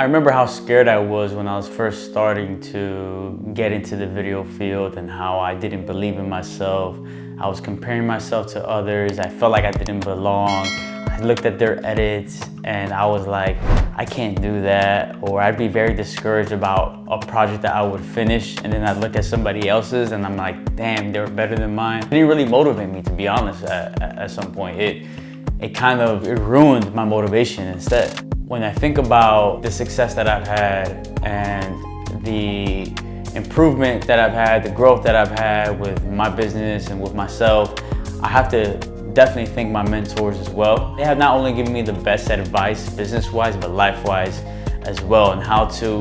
I remember how scared I was when I was first starting to get into the video field and how I didn't believe in myself. I was comparing myself to others. I felt like I didn't belong. I looked at their edits and I was like, I can't do that. Or I'd be very discouraged about a project that I would finish, and then I'd look at somebody else's and I'm like, damn, they're better than mine. It didn't really motivate me, to be honest, at some point. It kind of ruined my motivation instead. When I think about the success that I've had and the improvement that I've had, the growth that I've had with my business and with myself, I have to definitely thank my mentors as well. They have not only given me the best advice business-wise, but life-wise as well, and how to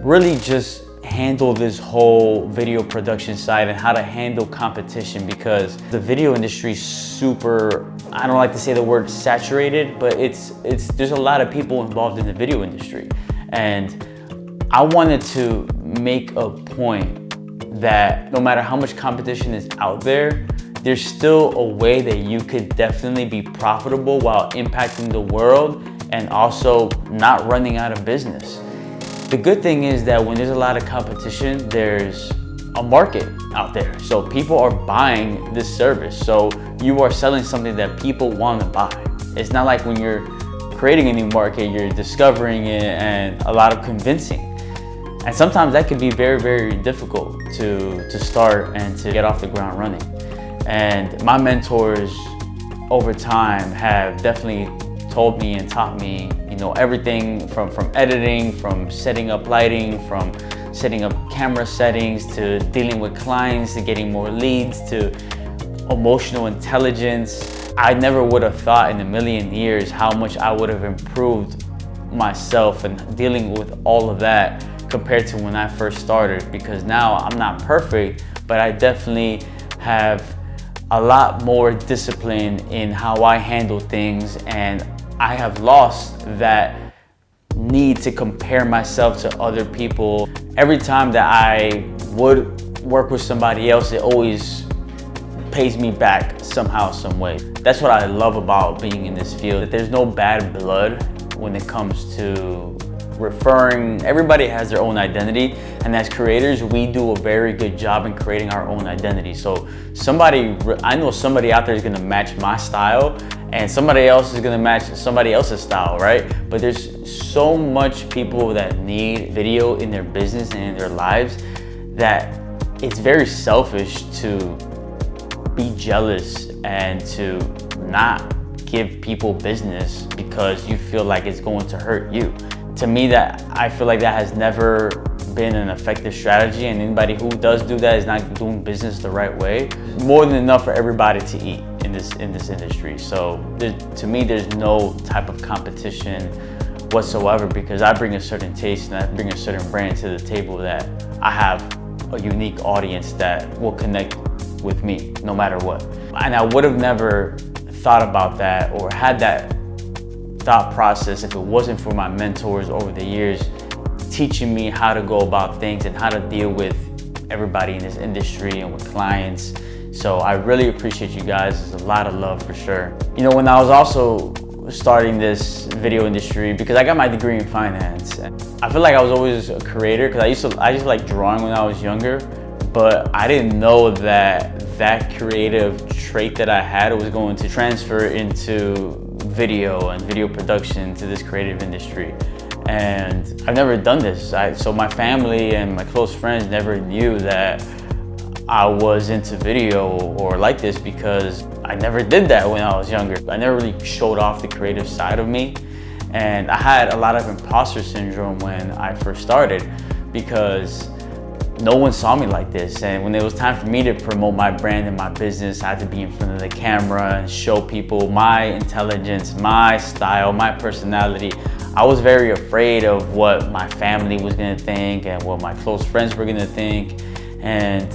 really just handle this whole video production side and how to handle competition, because the video industry is super, I don't like to say the word saturated, but there's a lot of people involved in the video industry. And I wanted to make a point that no matter how much competition is out there, there's still a way that you could definitely be profitable while impacting the world and also not running out of business. The good thing is that when there's a lot of competition, there's a market out there. So people are buying this service. So you are selling something that people want to buy. It's not like when you're creating a new market, you're discovering it and a lot of convincing. And sometimes that can be very, very difficult to start and to get off the ground running. And my mentors over time have definitely told me and taught me, you know, everything from editing, from setting up lighting, from setting up camera settings, to dealing with clients, to getting more leads, to emotional intelligence. I never would have thought in a million years how much I would have improved myself and dealing with all of that compared to when I first started, because now I'm not perfect, but I definitely have a lot more discipline in how I handle things, and I have lost that need to compare myself to other people. Every time that I would work with somebody else, it always pays me back somehow, some way. That's what I love about being in this field, that there's no bad blood when it comes to referring. Everybody has their own identity, and as creators, we do a very good job in creating our own identity. So I know somebody out there is gonna match my style, and somebody else is gonna match somebody else's style, right? But there's so much people that need video in their business and in their lives that it's very selfish to be jealous and to not give people business because you feel like it's going to hurt you. To me, I feel like that has never been an effective strategy, and anybody who does do that is not doing business the right way. More than enough for everybody to eat in this industry. So to me, there's no type of competition whatsoever, because I bring a certain taste and I bring a certain brand to the table that I have a unique audience that will connect with me no matter what. And I would have never thought about that or had that thought process if it wasn't for my mentors over the years teaching me how to go about things and how to deal with everybody in this industry and with clients. So I really appreciate you guys. There's a lot of love for sure. You know, when I was also starting this video industry, because I got my degree in finance, I feel like I was always a creator because I used to like drawing when I was younger, but I didn't know that creative trait that I had was going to transfer into video and video production to this creative industry. And I've never done this. So my family and my close friends never knew that I was into video or like this, because I never did that when I was younger. I never really showed off the creative side of me. And I had a lot of imposter syndrome when I first started, because no one saw me like this. And when it was time for me to promote my brand and my business, I had to be in front of the camera and show people my intelligence, my style, my personality. I was very afraid of what my family was gonna think and what my close friends were gonna think. And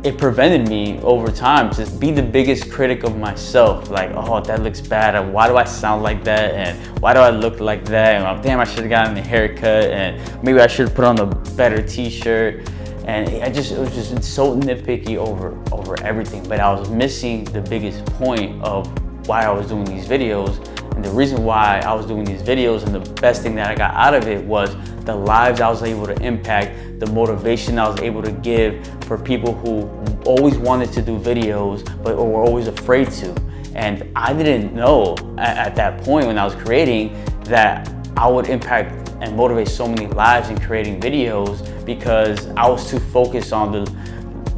it prevented me over time to be the biggest critic of myself. Like, oh, that looks bad. And why do I sound like that? And why do I look like that? And oh, damn, I should have gotten a haircut. And maybe I should have put on a better t-shirt. And it was just so nitpicky over everything. But I was missing the biggest point of why I was doing these videos. And the reason why I was doing these videos and the best thing that I got out of it was the lives I was able to impact, the motivation I was able to give for people who always wanted to do videos but were always afraid to. And I didn't know at that point when I was creating that I would impact and motivate so many lives in creating videos, because I was too focused on the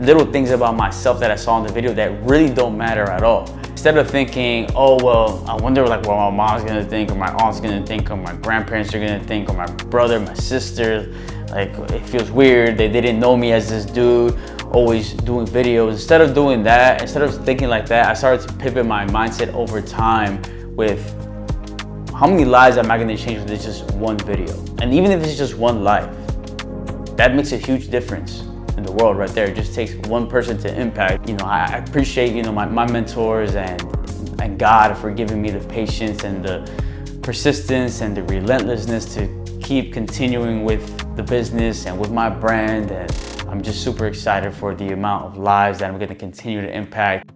little things about myself that I saw in the video that really don't matter at all. Instead of thinking, oh, well, I wonder like what my mom's gonna think, or my aunt's gonna think, or my grandparents are gonna think, or my brother, my sister, like it feels weird, they didn't know me as this dude always doing videos. Instead of doing that, instead of thinking like that, I started to pivot my mindset over time with how many lives am I gonna change with just one video? And even if it's just one life, that makes a huge difference in the world right there. It just takes one person to impact. You know, I appreciate, you know, my mentors and God for giving me the patience and the persistence and the relentlessness to keep continuing with the business and with my brand. And I'm just super excited for the amount of lives that I'm gonna continue to impact.